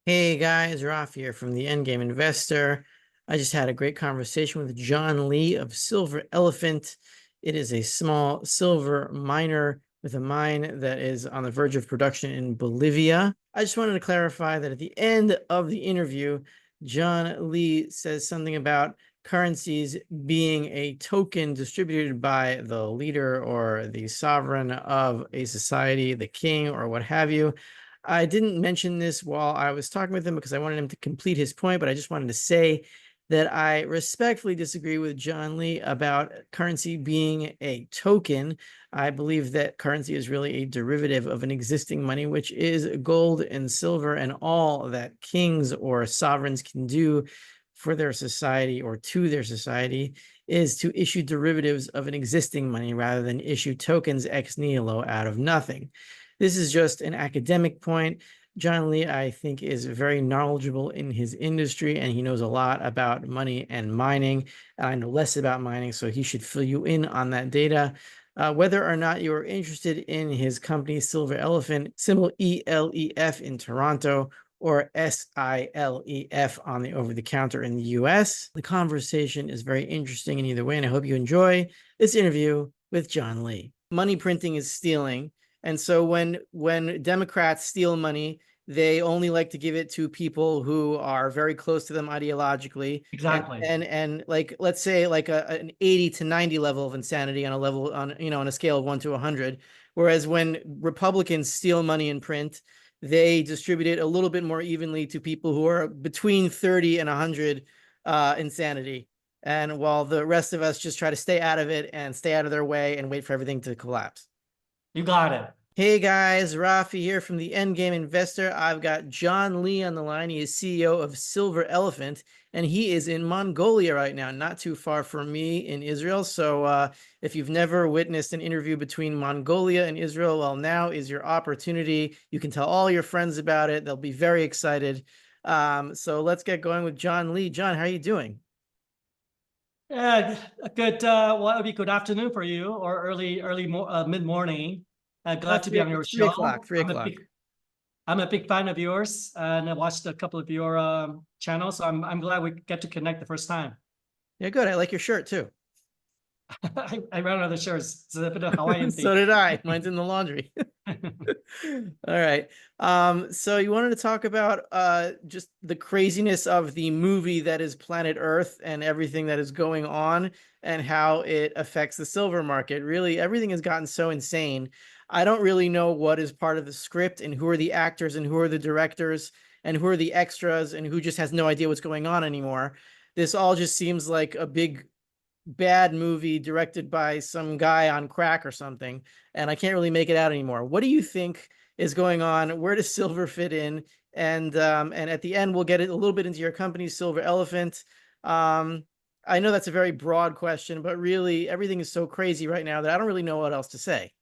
Hey guys, Raf here from the Endgame Investor. I just had a great conversation with John Lee of Silver Elephant. It is a small silver miner with a mine that is on the verge of production in Bolivia. I just wanted to clarify that at the end of the interview, John Lee says something about currencies being a token distributed by the leader or the sovereign of a society, the king or what have you. I didn't mention this while I was talking with him because I wanted him to complete his point, but I just wanted to say that I respectfully disagree with John Lee about currency being a token. I believe that currency is really a derivative of an existing money, which is gold and silver, and all that kings or sovereigns can do for their society or to their society is to issue derivatives of an existing money rather than issue tokens ex nihilo out of nothing. This is just an academic point. John Lee, I think, is very knowledgeable in his industry, and he knows a lot about money and mining. I know less about mining, so he should fill you in on that data. Whether or not you are interested in his company, Silver Elephant, symbol ELEF in Toronto, or SILEF on the over-the-counter in the US. The conversation is very interesting in either way, and I hope you enjoy this interview with John Lee. Money printing is stealing. And so when Democrats steal money, they only like to give it to people who are very close to them ideologically. Exactly. And like, let's say like an 80 to 90 level of insanity on a level on a scale of 1 to 100. Whereas when Republicans steal money in print, they distribute it a little bit more evenly to people who are between 30 and 100 insanity. And while the rest of us just try to stay out of it and stay out of their way and wait for everything to collapse. You got it. Hey guys, Rafi here from the Endgame Investor. I've got John Lee on the line. He is CEO of Silver Elephant, and he is in Mongolia right now, not too far from me in Israel. So if you've never witnessed an interview between Mongolia and Israel, well, now is your opportunity. You can tell all your friends about it. They'll be very excited. So let's get going with John Lee. John, how are you doing? Yeah, good. Well, it would be good afternoon for you, or mid morning. Glad to be on your 3 o'clock, show. 3 o'clock. I'm a big fan of yours, and I watched a couple of your channels. So I'm glad we get to connect the first time. Yeah, good. I like your shirt too. I ran out of shirts. It's a bit of Hawaiian thing. So did I. Mine's in the laundry. All right. So you wanted to talk about just the craziness of the movie that is Planet Earth and everything that is going on and how it affects the silver market. Really, everything has gotten so insane. I don't really know what is part of the script and who are the actors and who are the directors and who are the extras and who just has no idea what's going on anymore. This all just seems like a big bad movie directed by some guy on crack or something, and I can't really make it out anymore. What do you think is going on? Where does silver fit in? And at the end, we'll get it a little bit into your company, Silver Elephant. I know that's a very broad question, but really everything is so crazy right now that I don't really know what else to say.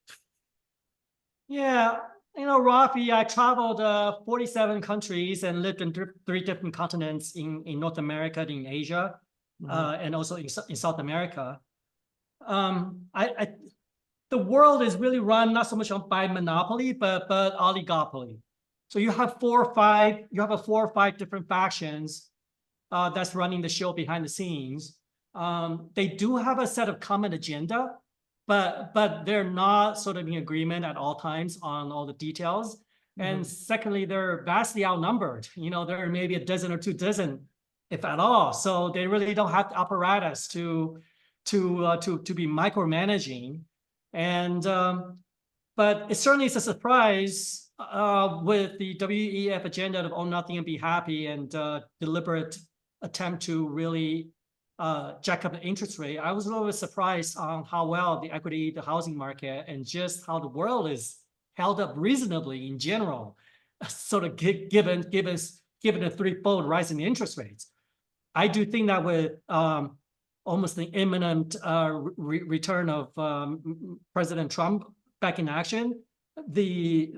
Yeah, Rafi, I traveled 47 countries and lived in three different continents in North America, in Asia, and also in South America. The world is really run not so much by monopoly, but oligopoly. So you have four or five different factions that's running the show behind the scenes. They do have a set of common agenda, but they're not sort of in agreement at all times on all the details. And secondly, they're vastly outnumbered. There are maybe a dozen or 2 dozen, if at all. So they really don't have the apparatus to be micromanaging. And but it certainly is a surprise with the WEF agenda of own nothing and be happy and deliberate attempt to really jack up the interest rate. I was a little bit surprised on how well the equity, the housing market, and just how the world is held up reasonably in general, sort of given a threefold rise in the interest rates. I do think that with almost the imminent return of President Trump back in action, the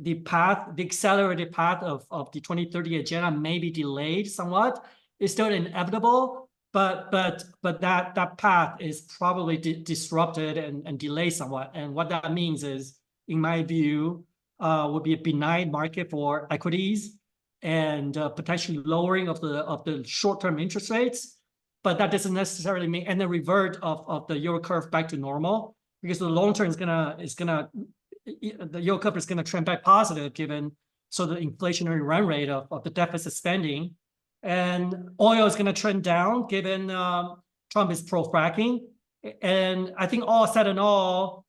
accelerated path of the 2030 agenda may be delayed somewhat. It's still inevitable, but that path is probably disrupted and delayed somewhat. And what that means is, in my view, would be a benign market for equities, potentially lowering of the short-term interest rates, but that doesn't necessarily mean and the revert of the yield curve back to normal, because the long term the yield curve is gonna trend back positive given the inflationary run rate of the deficit spending, and oil is gonna trend down given Trump is pro-fracking, and I think all said and all,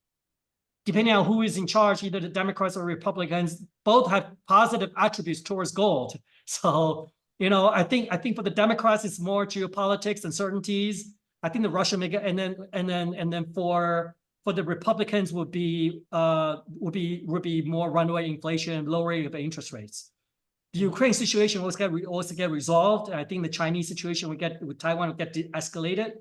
depending on who is in charge, either the Democrats or Republicans, both have positive attributes towards gold. So, I think for the Democrats, it's more geopolitics, uncertainties. I think the Russia may get, and then for the Republicans would be more runaway inflation, lowering of interest rates. The Ukraine situation will get resolved. I think the Chinese situation with Taiwan will get escalated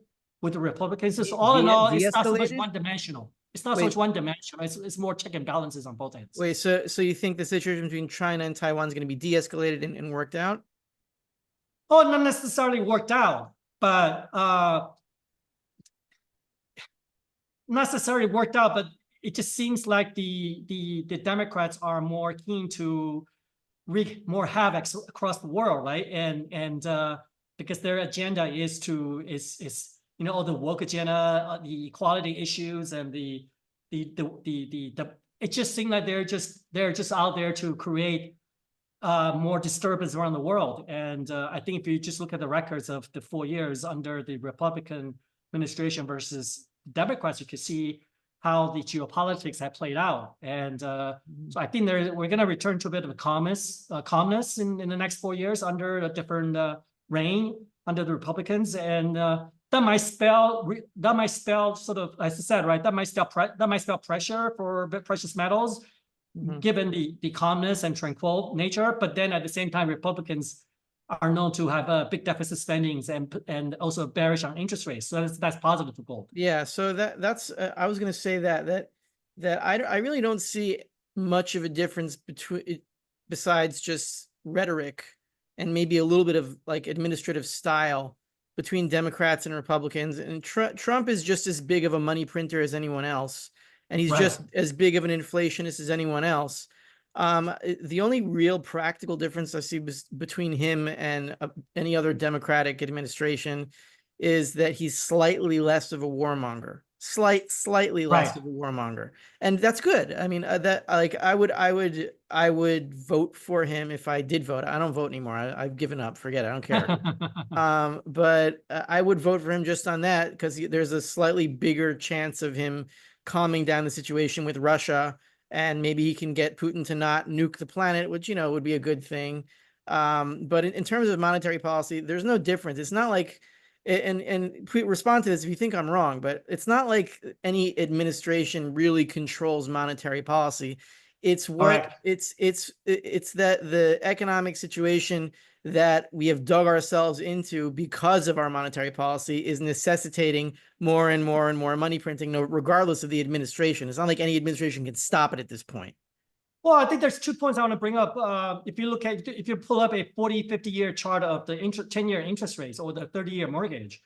with the Republicans. So all in all, it's not so much one-dimensional. It's not so much one-dimensional. It's more check and balances on both ends. Wait, so you think the situation between China and Taiwan is going to be de-escalated and worked out? Oh, not necessarily worked out, but necessarily worked out. But it just seems like the Democrats are more keen to wreak more havoc across the world, right? And because their agenda is all the woke agenda, the equality issues, and it just seems like they're just out there to create more disturbance around the world. And I think if you just look at the records of the 4 years under the Republican administration versus Democrats, you can see how the geopolitics have played out. And so I think we're going to return to a bit of a calmness in the next 4 years under a different reign under the Republicans. And that might spell sort of, as I said, right, that might spell pressure for precious metals, given the calmness and tranquil nature. But then at the same time, Republicans are known to have big deficit spendings and also bearish on interest rates. So that's positive for gold. Yeah, so that's I was going to say that I really don't see much of a difference besides just rhetoric and maybe a little bit of like administrative style between Democrats and Republicans. And Trump is just as big of a money printer as anyone else, and he's just as big of an inflationist as anyone else. The only real practical difference I see between him and any other Democratic administration is that he's slightly less of a warmonger, slightly less of a warmonger, and that's good. I mean, I would vote for him if I did vote. I don't vote anymore. I've given up. Forget it. I don't care. But I would vote for him just on that because there's a slightly bigger chance of him calming down the situation with Russia. And maybe he can get Putin to not nuke the planet, which, would be a good thing. But in terms of monetary policy, there's no difference. It's not like, and respond to this if you think I'm wrong, but it's not like any administration really controls monetary policy. It's what it's that the economic situation that we have dug ourselves into because of our monetary policy is necessitating more and more and more money printing, regardless of the administration. It's not like any administration can stop it at this point. Well, I think there's 2 points I want to bring up. If you pull up a 40, 50-year chart of the 10-year interest rates or the 30-year mortgage,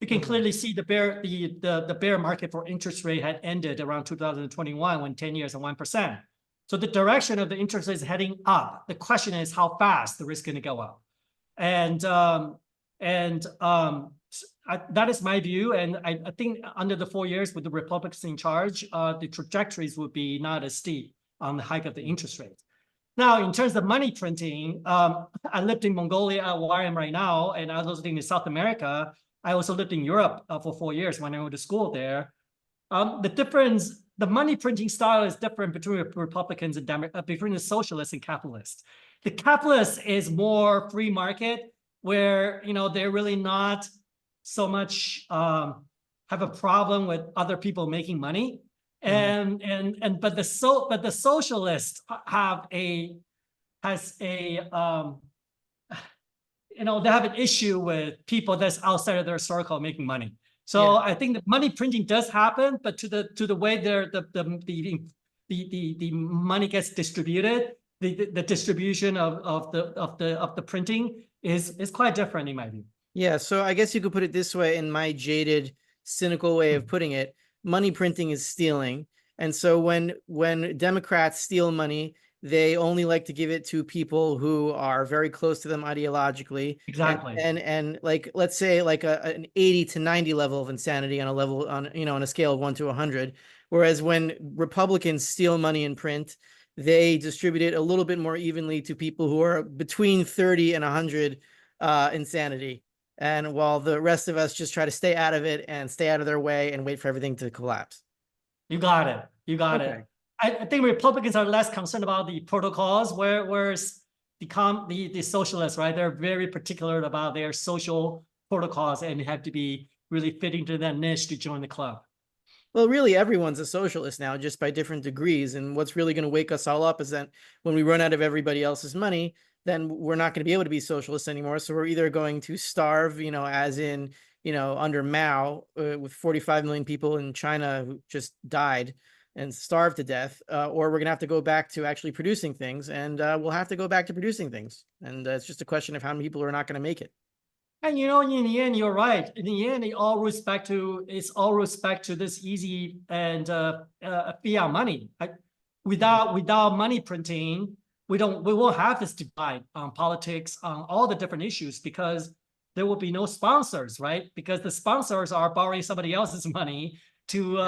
you can clearly see the bear market for interest rate had ended around 2021 when 10 years at 1%. So the direction of the interest rate is heading up. The question is how fast the risk is going to go up. And that is my view. And I think under the 4 years with the Republicans in charge, the trajectories would be not as steep on the hike of the interest rate. Now, in terms of money printing, I lived in Mongolia, where I am right now, and I was living in South America. I also lived in Europe for 4 years when I went to school there. The money printing style is different between Republicans and between the socialists and capitalists. The capitalist is more free market, where they're really not so much have a problem with other people making money, but the socialists they have an issue with people that's outside of their circle making money. So I think that money printing does happen, but to the way the money gets distributed, the distribution of the printing is quite different in my view. Yeah, so I guess you could put it this way, in my jaded, cynical way of putting it: money printing is stealing, and so when Democrats steal money, they only like to give it to people who are very close to them ideologically. Exactly. And like, let's say like an 80 to 90 level of insanity on a level on, on a scale of 1 to 100. Whereas when Republicans steal money in print, they distribute it a little bit more evenly to people who are between 30 and 100 insanity. And while the rest of us just try to stay out of it and stay out of their way and wait for everything to collapse. You got it. You got Okay. it. I think Republicans are less concerned about the protocols, whereas the socialists, right? They're very particular about their social protocols and have to be really fitting to that niche to join the club. Well, really, everyone's a socialist now, just by different degrees. And what's really going to wake us all up is that when we run out of everybody else's money, then we're not going to be able to be socialists anymore. So we're either going to starve, as in, under Mao, with 45 million people in China who just died and starved to death, or we're going to have to go back to actually producing things, and we'll have to go back to producing things. And it's just a question of how many people are not going to make it. And in the end, you're right. In the end, it's all respect to this easy and fiat money. Without money printing, we won't have this divide on politics, on all the different issues, because there will be no sponsors, right? Because the sponsors are borrowing somebody else's money to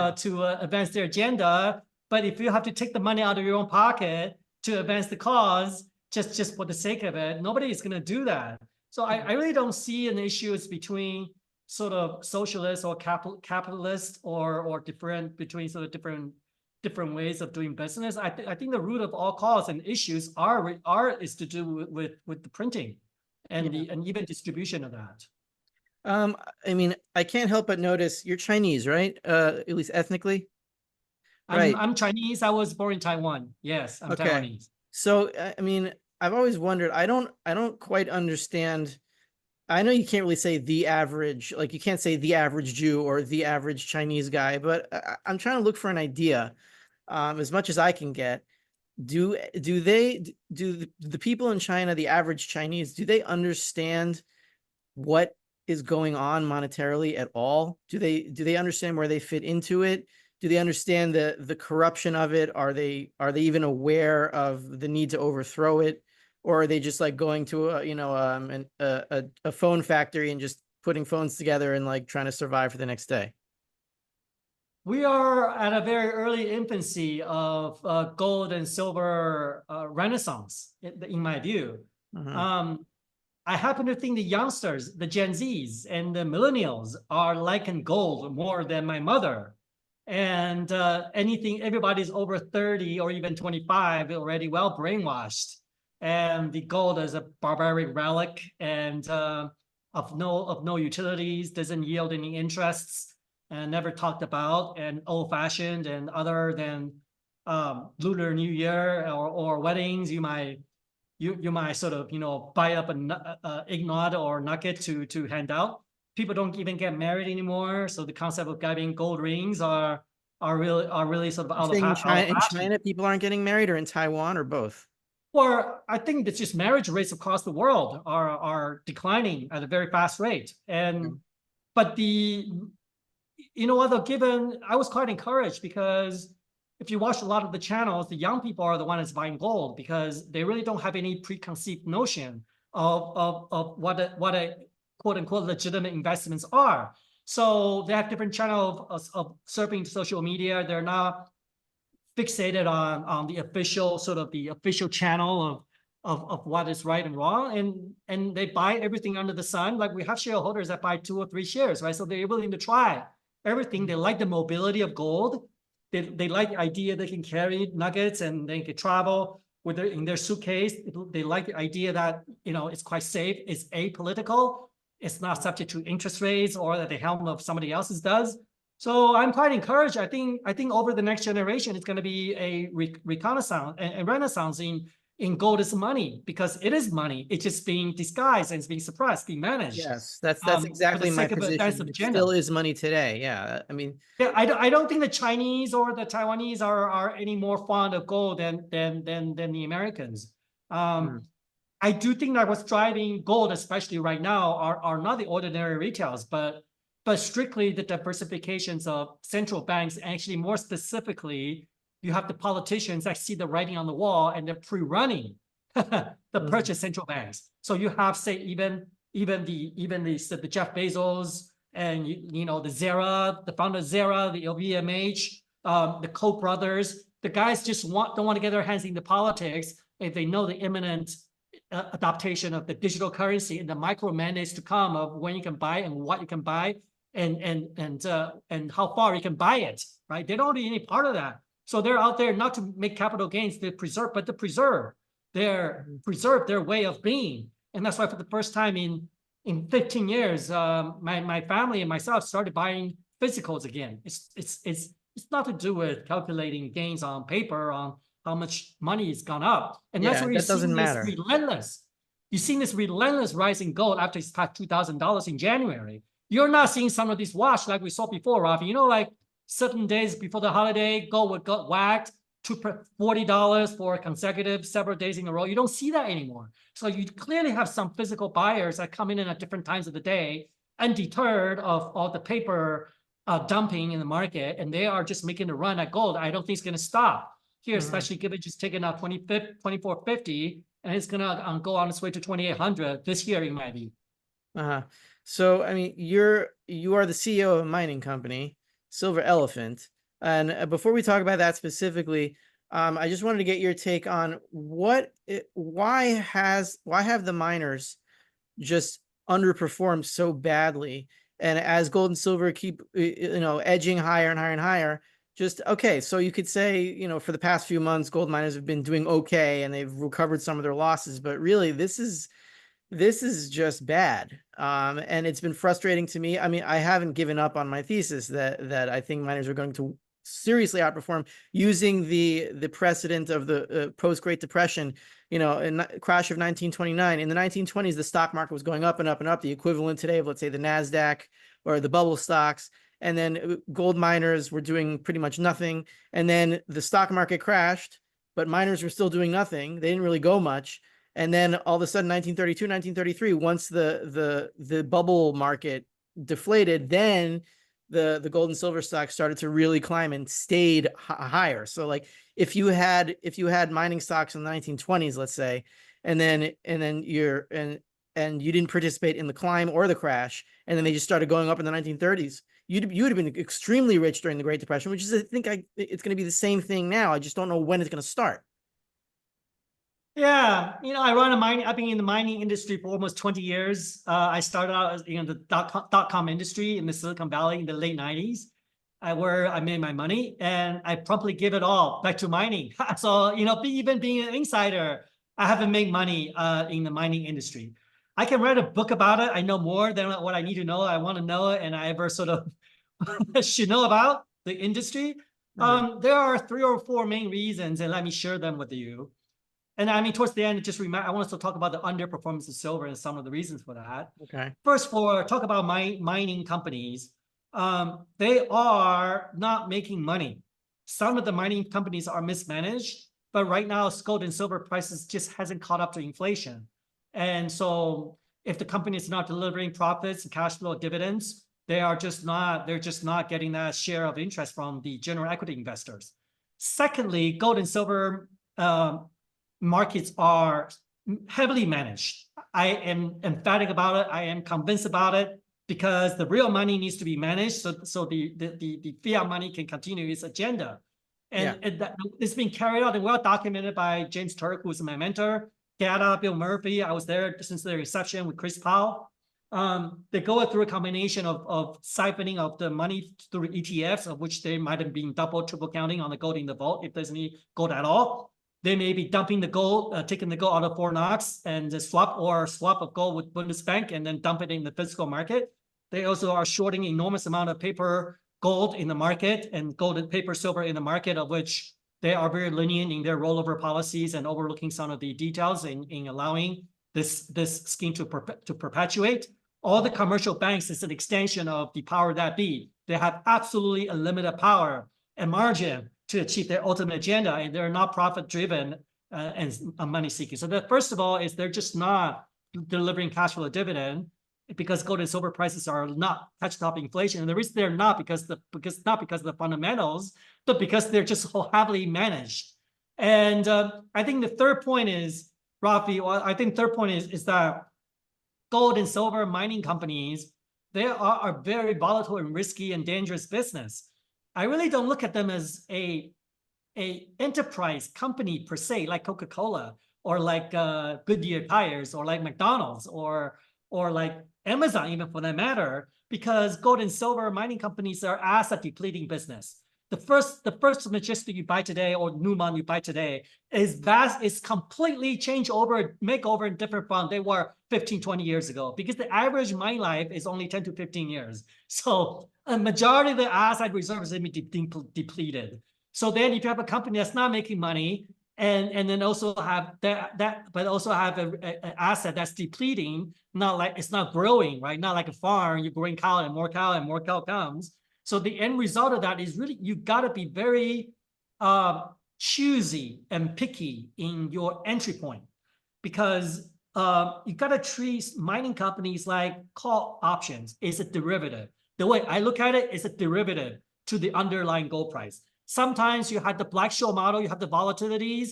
advance their agenda. But if you have to take the money out of your own pocket to advance the cause, just for the sake of it, nobody is going to do that. So I really don't see an issue between sort of socialist or capitalist or different between sort of different ways of doing business. I think the root of all cause and issues is to do with the printing and and even distribution of that. I mean, I can't help but notice you're Chinese, right? At least ethnically. Right. I'm Chinese. I was born in Taiwan. Yes, I'm Okay. Taiwanese. So, I mean, I've always wondered, I don't quite understand. I know you can't really say the average, like you can't say the average Jew or the average Chinese guy, but I'm trying to look for an idea, as much as I can get. Do the people in China, the average Chinese, do they understand what is going on monetarily at all? Do they understand where they fit into it? Do they understand the corruption of it? Are they even aware of the need to overthrow it? Or are they just like going to a phone factory and just putting phones together and like trying to survive for the next day? We are at a very early infancy of gold and silver renaissance, in my view. I happen to think the youngsters, the Gen Zs and the millennials are liking gold more than my mother. And everybody's over 30 or even 25 already well brainwashed. And the gold is a barbaric relic and of no utilities, doesn't yield any interests, and never talked about, and old-fashioned, and other than Lunar New Year or weddings, you might sort of buy up an eggnog or nugget to hand out. People don't even get married anymore, so the concept of getting gold rings are really sort of out of fashion. In China, people aren't getting married, or in Taiwan, or both? Or I think it's just marriage rates across the world are declining at a very fast rate. And but I was quite encouraged, because if you watch a lot of the channels, the young people are the ones buying gold, because they really don't have any preconceived notion of what a quote unquote legitimate investments are. So they have different channels of surfing social media. They're not fixated on the official channel of what is right and wrong, and they buy everything under the sun. Like we have shareholders that buy 2 or 3 shares, right? So they're willing to try everything. They like the mobility of gold. They like the idea they can carry nuggets and they can travel in their suitcase. They like the idea that it's quite safe, it's apolitical, it's not subject to interest rates or at the helm of somebody else's does. So I'm quite encouraged. I think over the next generation, it's going to be a reconnaissance and renaissance in gold is money, because it is money. It's just being disguised and it's being suppressed, being managed. Yes, that's exactly my position. It still is money today. Yeah, I mean, yeah, I don't think the Chinese or the Taiwanese are any more fond of gold than the Americans. I do think that what's driving gold, especially right now, are not the ordinary retails, but strictly the diversifications of central banks, actually more specifically you have the politicians that see the writing on the wall and they're pre-running the purchase central banks. So you have, say, even the Jeff Bezos and the Zara, the founder of Zara, the LVMH, the Koch brothers. The guys just don't want to get their hands into politics if they know the imminent adaptation of the digital currency and the micro mandates to come of when you can buy and what you can buy and how far you can buy it, right? They don't need any part of that. So they're out there not to make capital gains, to preserve their way of being. And that's why for the first time in 15 years, my family and myself started buying physicals again. It's not to do with calculating gains on paper on how much money has gone up. And that's where you're seeing this relentless. You're seeing this relentless rise in gold after it's passed $2,000 in January. You're not seeing some of these wash like we saw before, Rafi. Like certain days before the holiday, gold would get whacked to $40 for consecutive several days in a row. You don't see that anymore. So you clearly have some physical buyers that come in at different times of the day, undeterred of all the paper dumping in the market, and they are just making a run at gold. I don't think it's going to stop here, especially given just taking out 2450, and it's going to go on its way to 2800 this year, in my view. So, I mean, you are the CEO of a mining company, Silver Elephant. And before we talk about that specifically, I just wanted to get your take on why have the miners just underperformed so badly? And as gold and silver keep, edging higher and higher and higher, okay. So you could say, for the past few months, gold miners have been doing okay and they've recovered some of their losses, but really this is just bad. And it's been frustrating to me. I mean, I haven't given up on my thesis that I think miners are going to seriously outperform, using the precedent of the post-Great Depression, in crash of 1929. In the 1920s, the stock market was going up and up and up, the equivalent today of, let's say, the NASDAQ or the bubble stocks. And then gold miners were doing pretty much nothing. And then the stock market crashed, but miners were still doing nothing. They didn't really go much. And then all of a sudden, 1932, 1933, once the bubble market deflated, then the gold and silver stocks started to really climb and stayed higher. So like if you had mining stocks in the 1920s, let's say, and then you didn't participate in the climb or the crash, and then they just started going up in the 1930s, you would have been extremely rich during the Great Depression, which is, I think it's going to be the same thing now. I just don't know when it's going to start. Yeah, I've been in the mining industry for almost 20 years. I started out in the dot-com industry in the Silicon Valley in the late 90s, where I made my money, and I promptly give it all back to mining. So, even being an insider, I haven't made money in the mining industry. I can write a book about it. I know more than what I need to know. I want to know it, and I ever sort of should know about the industry. There are 3 or 4 main reasons, and let me share them with you. And I mean, towards the end, I want us to talk about the underperformance of silver and some of the reasons for that. Okay. First, talk about mining companies. They are not making money. Some of the mining companies are mismanaged, but right now, gold and silver prices just hasn't caught up to inflation. And so if the company is not delivering profits and cash flow dividends, they're just not getting that share of interest from the general equity investors. Secondly, gold and silver markets are heavily managed. I am emphatic about it. I am convinced about it, because the real money needs to be managed so the fiat money can continue its agenda. And it's been carried out and well documented by James Turk, who's my mentor, Gada, Bill Murphy. I was there since the reception with Chris Powell. They go through a combination of siphoning of the money through ETFs, of which they might have been double, triple counting on the gold in the vault if there's any gold at all. They may be dumping the gold, taking the gold out of Fort Knox and the swap of gold with Bundesbank and then dump it in the physical market. They also are shorting enormous amount of paper gold in the market and gold and paper silver in the market, of which they are very lenient in their rollover policies and overlooking some of the details in allowing this scheme to perpetuate. All the commercial banks is an extension of the power that be. They have absolutely unlimited power and margin to achieve their ultimate agenda, and they're not profit-driven and money-seeking. So first of all, is they're just not delivering cash flow dividend. because gold and silver prices are not touched up inflation. And the reason they're not not because of the fundamentals, but because they're just so heavily managed. And I think the third point is, Rafi, I think third point is that gold and silver mining companies, they are a very volatile and risky and dangerous business. I really don't look at them as a enterprise company per se, like Coca-Cola or like Goodyear tires or like McDonald's or like Amazon, even for that matter, because gold and silver mining companies are asset depleting business. The first Majestic you buy today or Newmont you buy today is completely changed over, makeover and different from they were 15, 20 years ago, because the average mine life is only 10 to 15 years. So a majority of the asset reserves have been depleted. So then if you have a company that's not making money and then also have but also have an asset that's depleting, not like it's not growing, right? Not like a farm, you're growing cow and more cow comes. So the end result of that is really, you got to be very choosy and picky in your entry point, because you got to treat mining companies like call options. It's a derivative. The way I look at it, it's a derivative to the underlying gold price. Sometimes you have the Black-Scholes model, you have the volatilities,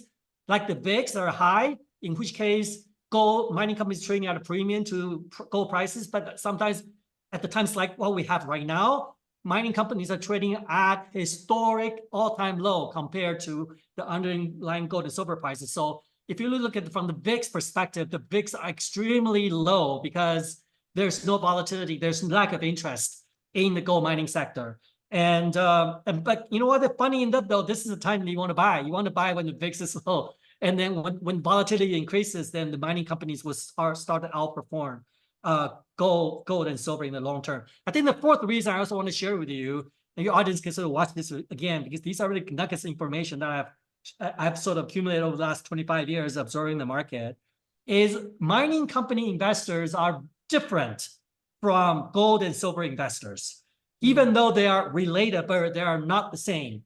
like the VIX that are high, in which case gold mining companies trading at a premium to gold prices. But sometimes at the times like what we have right now, mining companies are trading at historic all-time low compared to the underlying gold and silver prices. So if you look at it from the VIX perspective, the VIX are extremely low because there's no volatility, there's lack of interest in the gold mining sector. But you know what? The funny enough, though, this is the time that you want to buy. You want to buy when the VIX is low, and then when volatility increases, then the mining companies will start to outperform gold and silver in the long term. I think the fourth reason I also want to share with you, and your audience can sort of watch this again, because these are really nuggets of information that I've sort of accumulated over the last 25 years observing the market, is mining company investors are different from gold and silver investors. Even though they are related, but they are not the same.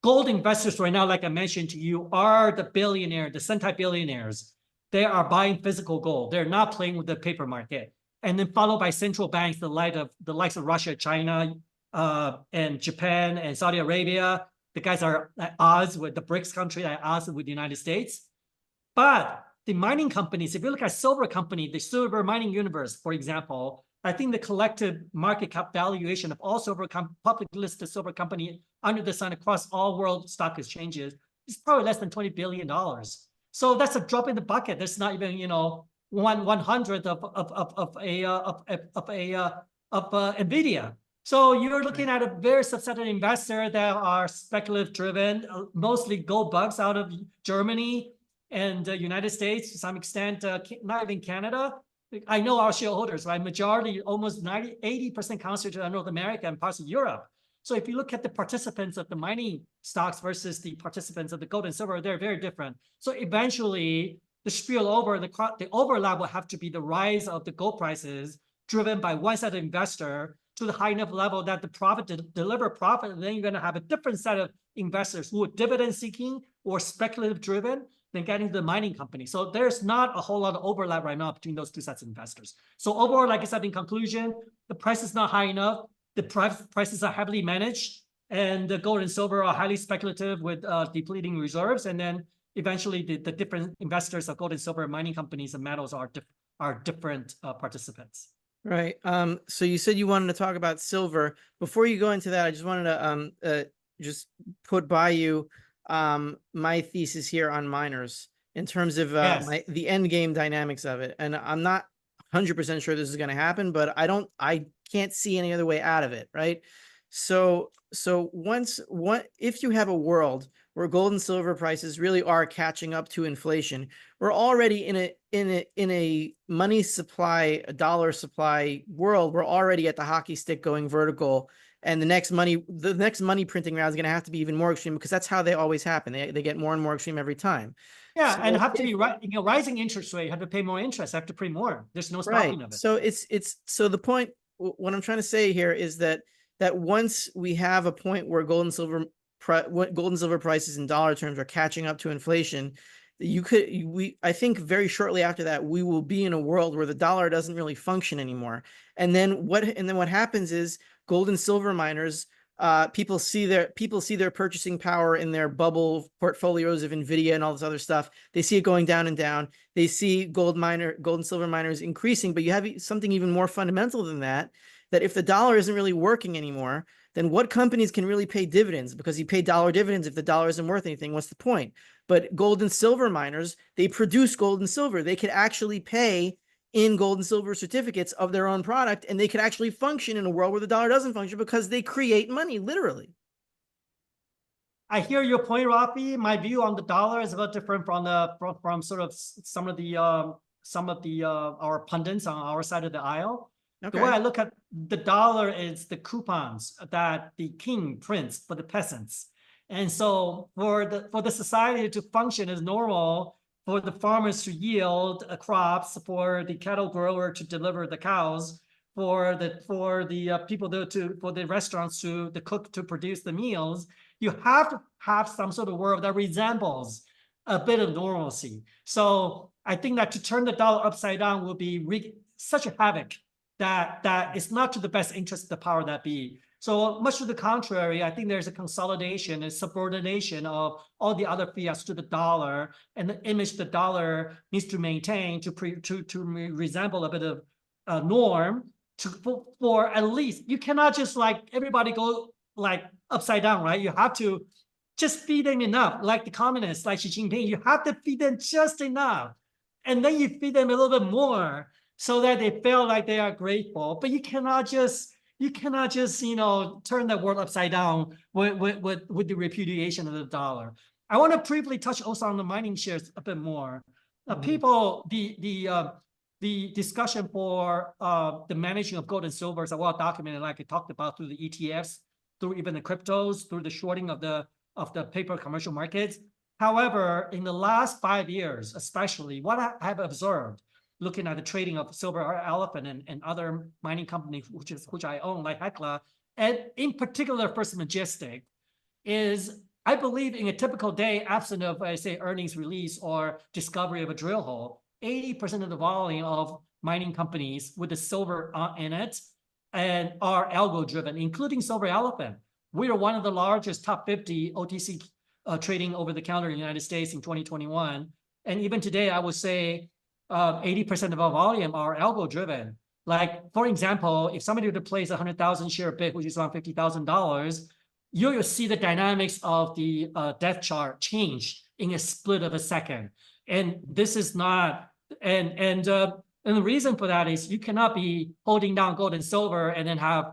Gold investors right now, like I mentioned to you, are the billionaires, the centi-billionaires. They are buying physical gold. They're not playing with the paper market. And then followed by central banks, the likes of Russia, China, and Japan and Saudi Arabia. The guys are at odds with the BRICS country, at odds with the United States. But the mining companies, if you look at silver company, the silver mining universe, for example, I think the collective market cap valuation of all public listed silver company under the sun across all world stock exchanges is probably less than $20 billion. So that's a drop in the bucket. That's not even, 1/100th of Nvidia. So you're looking at a very subset investor that are speculative driven, mostly gold bugs out of Germany and the United States, to some extent, not even Canada. I know our shareholders, right? Majority, almost 80% concentrated in North America and parts of Europe. So if you look at the participants of the mining stocks versus the participants of the gold and silver, they're very different. So eventually, the spillover, the overlap will have to be the rise of the gold prices driven by one set of investor to the high enough level that the profit to deliver profit, and then you're going to have a different set of investors who are dividend seeking or speculative driven than getting to the mining company. So there's not a whole lot of overlap right now between those two sets of investors. So overall, like I said, in conclusion, the price is not high enough. The prices are heavily managed, and the gold and silver are highly speculative with depleting reserves. And then eventually the different investors of gold and silver mining companies and metals are different participants. Right. So you said you wanted to talk about silver. Before you go into that, I just wanted to just put by you my thesis here on miners in terms of the end game dynamics of it. And I'm not 100% sure this is going to happen, but I can't see any other way out of it. Right. So if you have a world where gold and silver prices really are catching up to inflation, we're already in a money supply, a dollar supply world. We're already at the hockey stick going vertical. And the next money printing round is going to have to be even more extreme, because that's how they always happen. They get more and more extreme every time. Yeah, so, and have to be rising interest rate. You have to pay more interest. Have to pay more. There's no stopping of it. So so the point. What I'm trying to say here is that once we have a point where gold and silver prices in dollar terms are catching up to inflation, I think very shortly after that, we will be in a world where the dollar doesn't really function anymore. And then what happens is gold and silver miners, people see their purchasing power in their bubble portfolios of Nvidia and all this other stuff. They see it going down and down. They see gold and silver miners increasing, but you have something even more fundamental than that if the dollar isn't really working anymore, then what companies can really pay dividends? Because you pay dollar dividends if the dollar isn't worth anything. What's the point? But gold and silver miners, they produce gold and silver. They could actually pay in gold and silver certificates of their own product, and they could actually function in a world where the dollar doesn't function because they create money, literally. I hear your point, Rafi. My view on the dollar is a bit different from sort of some of the our pundits on our side of the aisle. Okay. The way I look at the dollar is the coupons that the king prints for the peasants. And so for the society to function as normal, for the farmers to yield crops, for the cattle grower to deliver the cows, for the people for the restaurants the cook to produce the meals, you have to have some sort of world that resembles a bit of normalcy. So I think that to turn the dollar upside down will be such a havoc that it's not to the best interest of the power that be. So much to the contrary, I think there's a consolidation, a subordination of all the other fiats to the dollar, and the image the dollar needs to maintain to resemble a bit of a norm for at least, you cannot just like everybody go like upside down, right? You have to just feed them enough, like the communists, like Xi Jinping, you have to feed them just enough. And then you feed them a little bit more so that they feel like they are grateful. But you cannot just, turn the world upside down with the repudiation of the dollar. I want to briefly touch also on the mining shares a bit more. People, the discussion for the managing of gold and silver is well documented, like I talked about, through the ETFs, through even the cryptos, through the shorting of the paper commercial markets. However, in the last 5 years, especially, what I have observed, looking at the trading of Silver Elephant and other mining companies, which I own, like Hecla, and in particular First Majestic, is I believe in a typical day, absent of, I say, earnings release or discovery of a drill hole, 80% of the volume of mining companies with the silver in it and are algo driven, including Silver Elephant. We are one of the largest top 50 OTC trading over the counter in the United States in 2021. And even today, I would say 80% of our volume are algo driven. Like, for example, if somebody were to place 100,000 share bid, which is around $50,000, you'll see the dynamics of the death chart change in a split of a second. And this is not, and the reason for that is you cannot be holding down gold and silver and then have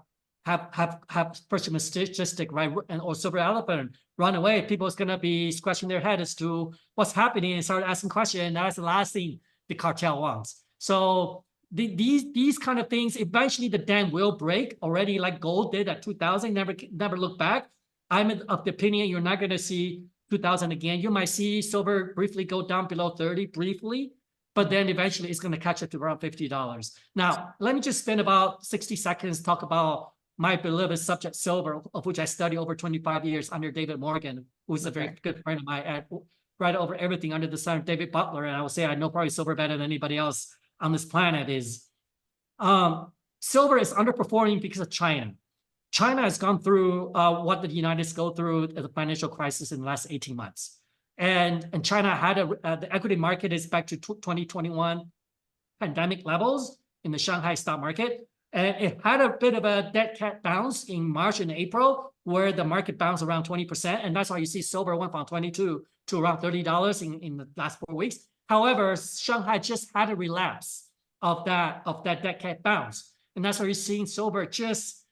First Majestic, right, or Silver Elephant run away. People's gonna be scratching their head as to what's happening and start asking questions. And that's the last thing the cartel wants. So these kind of things, eventually the dam will break. Already, like gold did at 2000, never look back. I'm of the opinion you're not going to see 2000 again. You might see silver briefly go down below 30 briefly, but then eventually it's going to catch up to around $50. Now, let me just spend about 60 seconds talk about my beloved subject, silver, of which I studied over 25 years under David Morgan, who's a very good friend of mine. Right over everything under the sun, David Butler, and I would say I know probably silver better than anybody else on this planet, is silver is underperforming because of China. China has gone through what the United States go through the financial crisis in the last 18 months. And China had the equity market is back to 2021 pandemic levels in the Shanghai stock market. And it had a bit of a dead cat bounce in March and April, where the market bounced around 20%. And that's why you see silver went from 22 to around $30 in the last 4 weeks. However, Shanghai just had a relapse of that dead cat bounce. And that's why you're seeing silver just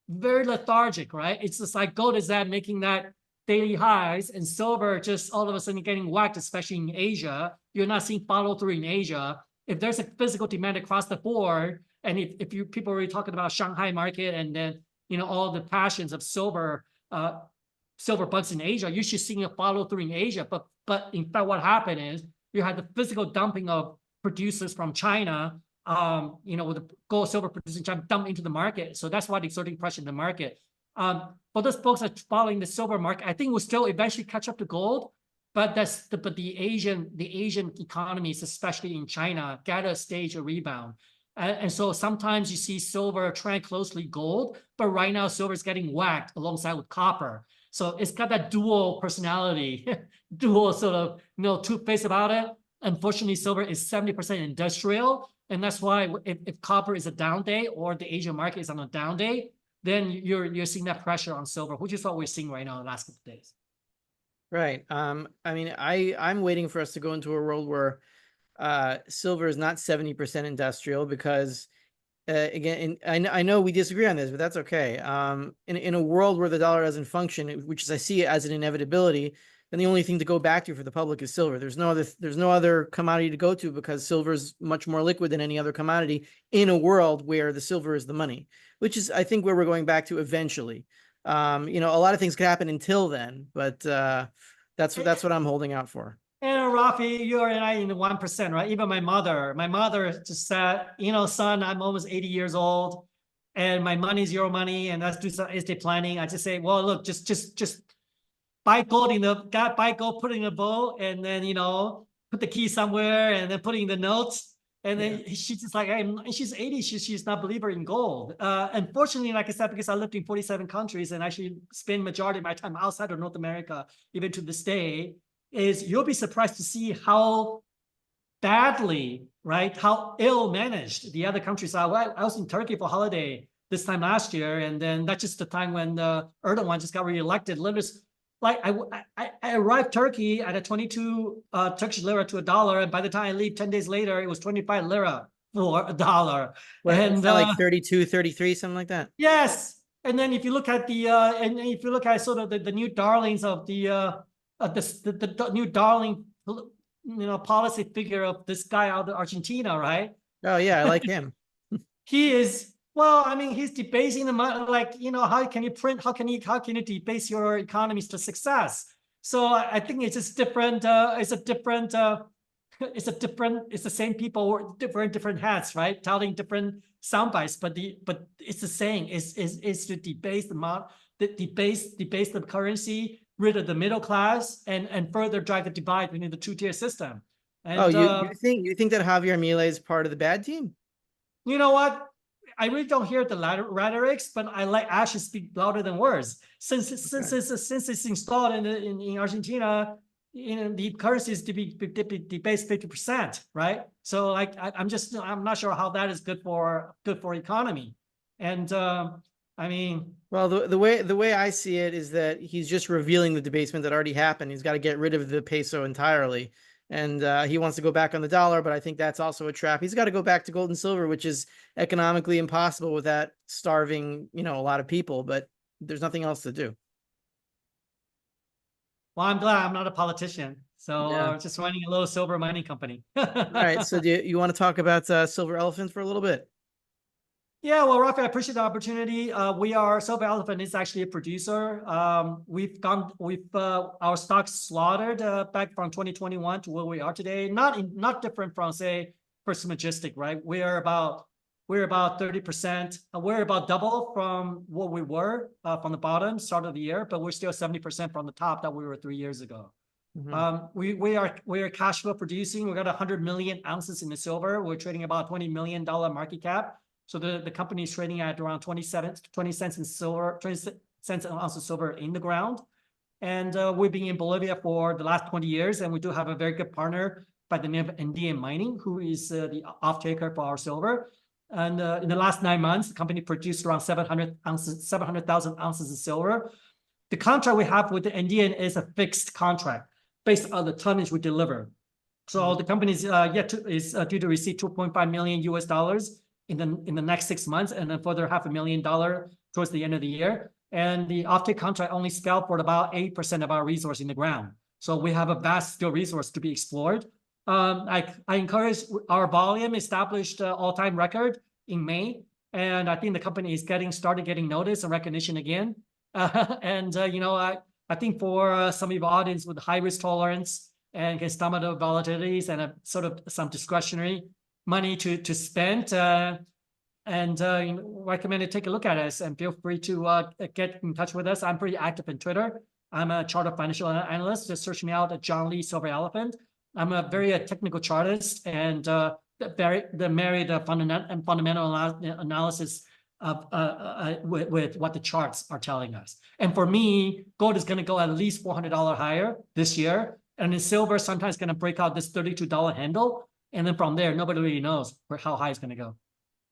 very lethargic, right? It's just like gold is that making that daily highs, and silver just all of a sudden getting whacked, especially in Asia. You're not seeing follow through in Asia. If there's a physical demand across the board, and if people are really talking about Shanghai market and then all the passions of silver bugs in Asia, you should see a follow through in Asia. But in fact, what happened is you had the physical dumping of producers from China, with the gold silver producing China dump into the market. So that's why the exerting pressure in the market. But those folks are following the silver market. I think will still eventually catch up to gold, but the Asian economies, especially in China, got a stage of rebound. And so sometimes you see silver trend closely gold, but right now silver is getting whacked alongside with copper. So it's got that dual personality, dual sort of, two-face about it. Unfortunately, silver is 70% industrial. And that's why if copper is a down day or the Asian market is on a down day, then you're seeing that pressure on silver, which is what we're seeing right now in the last couple of days. Right. I mean, I'm waiting for us to go into a world where silver is not 70% industrial because again, I know we disagree on this, but that's okay. In a world where the dollar doesn't function, which is I see it as an inevitability, then the only thing to go back to for the public is silver. There's no other commodity to go to because silver is much more liquid than any other commodity in a world where the silver is the money, which is I think where we're going back to eventually. A lot of things could happen until then, but that's what I'm holding out for. And Rafi, you and I in the 1%, right? Even my mother just said, son, I'm almost 80 years old and my money is your money and let's do some estate planning. I just say, well, look, just buy gold put it in a bowl and then, put the key somewhere and then put it in the notes. And then she's just like, hey, she's 80, she's not a believer in gold. Unfortunately, like I said, because I lived in 47 countries and actually spend majority of my time outside of North America, even to this day, is you'll be surprised to see how badly, right, how ill managed the other countries are. I was in Turkey for holiday this time last year, and then that's just the time when Erdogan just got reelected. Like I arrived Turkey at a 22 Turkish lira to a dollar, and by the time I leave 10 days later, it was 25 lira for a dollar. Well, and like 32, 33, something like that. Yes, and then if you look at sort of the new darlings of the new darling, policy figure of this guy out of Argentina, right? Oh yeah, I like him. He is, well, I mean, he's debasing the money, like, how can you debase your economies to success? So I think it's just different. It's the same people wearing different hats, right? Telling different sound bites, but it's the same. It's to debase the currency, rid of the middle class, and further drive the divide between the two-tier system. And, you think that Javier Milei is part of the bad team? You know what? I really don't hear the rhetorics, but I like actions speak louder than words. Since it's installed in Argentina, the currency is to be debased 50%, right? So like I'm not sure how that is good for economy. And I mean, well, the way I see it is that he's just revealing the debasement that already happened. He's got to get rid of the peso entirely. And he wants to go back on the dollar, but I think that's also a trap. He's got to go back to gold and silver, which is economically impossible without starving, a lot of people, but there's nothing else to do. Well, I'm glad I'm not a politician. So just running a little silver mining company. All right. So do you want to talk about Silver Elephant for a little bit? Yeah, well, Rafi, I appreciate the opportunity. Silver Elephant is actually a producer. Our stocks slaughtered back from 2021 to where we are today. Not different from, say, First Majestic, right? We're about 30%. We're about double from what we were from the bottom start of the year, but we're still 70% from the top that we were 3 years ago. Mm-hmm. We are cash flow producing. We got 100 million ounces in the silver. We're trading about $20 million market cap. So the company is trading at around 20 cents in silver, 20 cents an ounce of silver in the ground. And we've been in Bolivia for the last 20 years, and we do have a very good partner by the name of Andean Mining, who is the off-taker for our silver. And in the last 9 months, the company produced around 700,000 ounces of silver. The contract we have with the Andean is a fixed contract based on the tonnage we deliver. So the company is due to receive $2.5 million US in the next 6 months, and then further $500,000 towards the end of the year. And the offtake contract only scaled for about 8% of our resource in the ground. So we have a vast still resource to be explored. I encourage our volume established all-time record in May, and I think the company is started getting notice and recognition again. I think for some of your audience with high risk tolerance and can stomach the volatilities and sort of some discretionary money to spend, recommend to take a look at us and feel free to get in touch with us. I'm pretty active in Twitter. I'm a chartered financial analyst. Just search me out at John Lee Silver Elephant. I'm a very technical chartist and married fundamental analysis of with what the charts are telling us. And for me, gold is going to go at least $400 higher this year, and then silver sometimes going to break out this $32 handle, and then from there, nobody really knows how high it's going to go.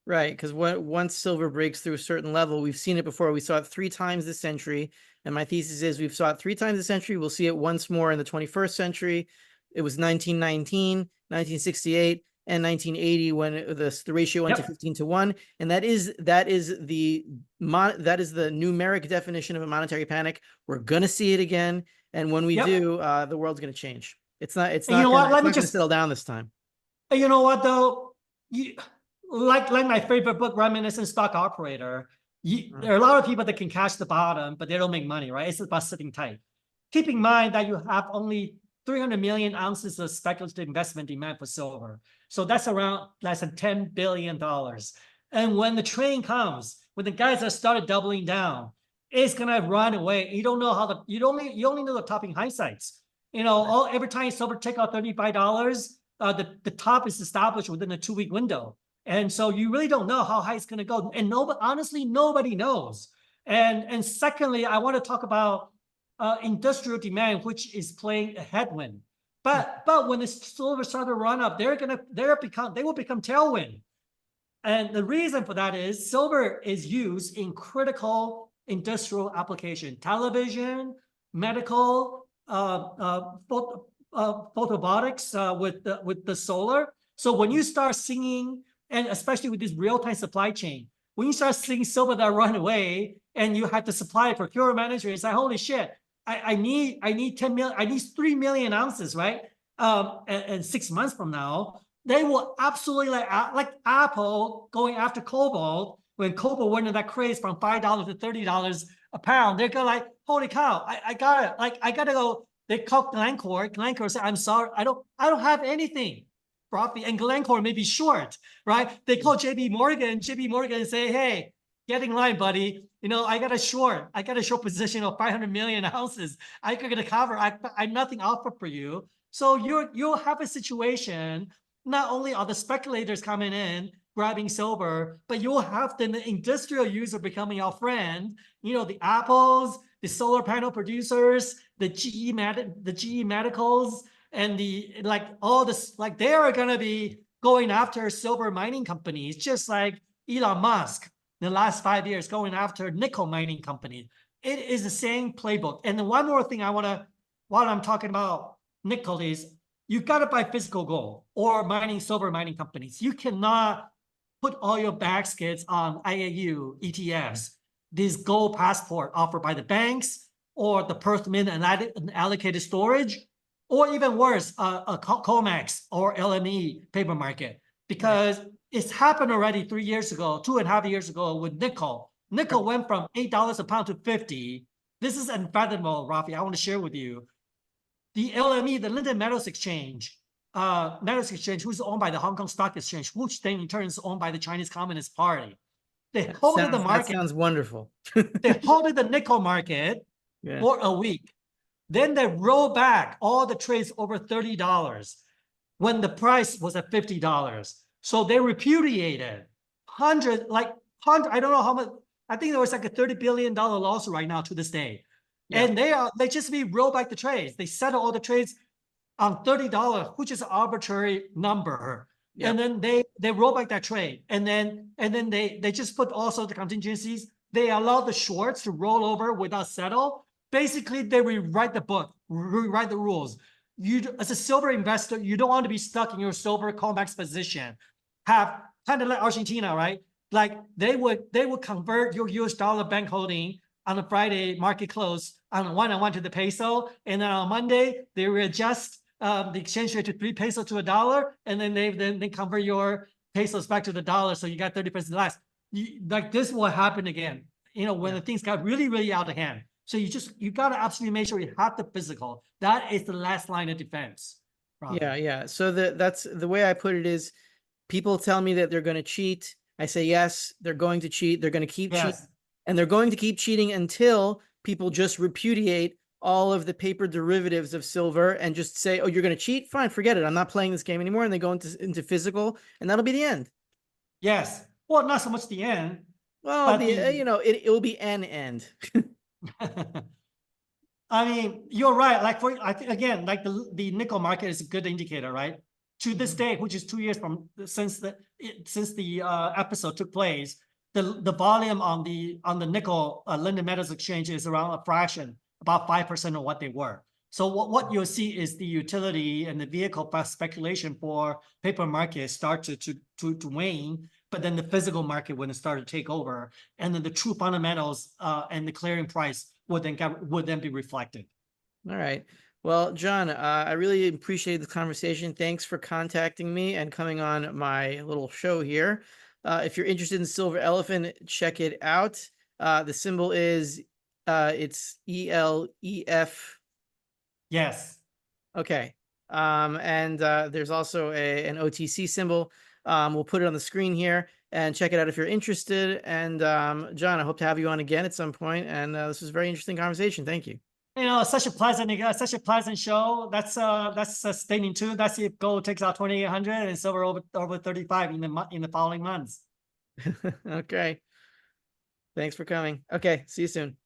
Right, because once silver breaks through a certain level, we've seen it before. We saw it 3 times this century, and my thesis is we've saw it 3 times this century. We'll see it once more in the 21st century. It was 1919, 1968, and 1980 when the ratio went to 15-1, and that is the numeric definition of a monetary panic. We're gonna see it again, and when we do, the world's gonna change. It's not gonna settle down this time. You know what though? Like my favorite book, Reminiscent Stock Operator, there are a lot of people that can catch the bottom, but they don't make money, right? It's about sitting tight. Keep in mind that you have only 300 million ounces of speculative investment demand for silver. So that's around less than $10 billion. And when the train comes, when the guys that started doubling down, it's gonna run away. You don't know how you only know the topping hindsights. Every time silver take out $35, the top is established within a 2-week window. And so you really don't know how high it's going to go. And honestly, nobody knows. And secondly, I want to talk about industrial demand, which is playing a headwind. But when the silver start to run up, they will become tailwind. And the reason for that is silver is used in critical industrial application, television, medical, photovoltaics with the solar. So when you start seeing, and especially with this real-time supply chain, when you start seeing silver that run away and you have to supply it, procurement manager, it's like, holy shit, I need 10 million, I need 3 million ounces, right? And 6 months from now, they will absolutely like Apple going after cobalt. When cobalt went into that craze from $5 to $30 a pound, they're gonna like, holy cow, I gotta go. They call Glencore said, I'm sorry, I don't have anything. And Glencore may be short, right? They call JP Morgan say, hey, get in line, buddy. I got a short position of 500 million ounces. I could get a cover. I'm nothing offer for you. So you'll have a situation, not only are the speculators coming in, grabbing silver, but you'll have the industrial user becoming your friend. The Apples, the solar panel producers, the GE Medicals, and they are going to be going after silver mining companies, just like Elon Musk in the last 5 years going after nickel mining companies. It is the same playbook. And then one more thing while I'm talking about nickel is you've got to buy physical gold or silver mining companies. You cannot put all your baskets on IAU ETFs, this gold passport offered by the banks or the Perth Mint and allocated storage, or even worse, a COMEX or LME paper market, because it's happened already 3 years ago, 2.5 years ago with nickel. Nickel went from $8 a pound to $50. This is unfathomable, Rafi. I want to share with you. The LME, the London Metals Exchange, who's owned by the Hong Kong Stock Exchange, which then in turn is owned by the Chinese Communist Party. They halted the market. That sounds wonderful. They halted the nickel market for a week. Then they rolled back all the trades over $30 when the price was at $50. So they repudiated I don't know how much. I think there was like a $30 billion lawsuit right now to this day. And they just roll back the trades. They settle all the trades on $30, which is an arbitrary number. And then they roll back that trade. And then they just put also the contingencies. They allow the shorts to roll over without settle. Basically, they rewrite the book, rewrite the rules. You, as a silver investor, you don't want to be stuck in your silver COMEX position. Have kind of like Argentina, right? Like they would convert your US dollar bank holding on a Friday market close on 1-on-1 to the peso, and then on Monday they readjust the exchange rate to 3 pesos to $1, and then they convert your pesos back to the dollar, so you got 30% less. Like this will happen again. When the things got really, really out of hand. So you got to absolutely make sure you have the physical. That is the last line of defense. Probably. Yeah. So that's the way I put it is, people tell me that they're going to cheat. I say, yes, they're going to cheat. They're going to keep cheating, and they're going to keep cheating until people just repudiate all of the paper derivatives of silver and just say, oh, you're going to cheat? Fine, forget it. I'm not playing this game anymore. And they go into physical, and that'll be the end. Yes. Well, not so much the end, Well, but you know, it will be an end. I mean, you're right. Like I think again, like the nickel market is a good indicator, right? To this day, which is 2 years from since the episode took place, the volume on the nickel London Metals Exchange is around a fraction, about 5% of what they were. So what you'll see is the utility and the vehicle speculation for paper markets start to wane, but then the physical market when it started to take over, and then the true fundamentals and the clearing price would then be reflected. All right. Well, John, I really appreciate the conversation. Thanks for contacting me and coming on my little show here. If you're interested in Silver Elephant, check it out. The symbol is it's ELEF. Yes. Okay. And there's also an OTC symbol. We'll put it on the screen here and check it out if you're interested. And John, I hope to have you on again at some point. And this was a very interesting conversation. Thank you. Such a pleasant show. That's staying tuned. That's if gold takes out 2,800 and silver over 35 in the following months. Okay. Thanks for coming. Okay. See you soon.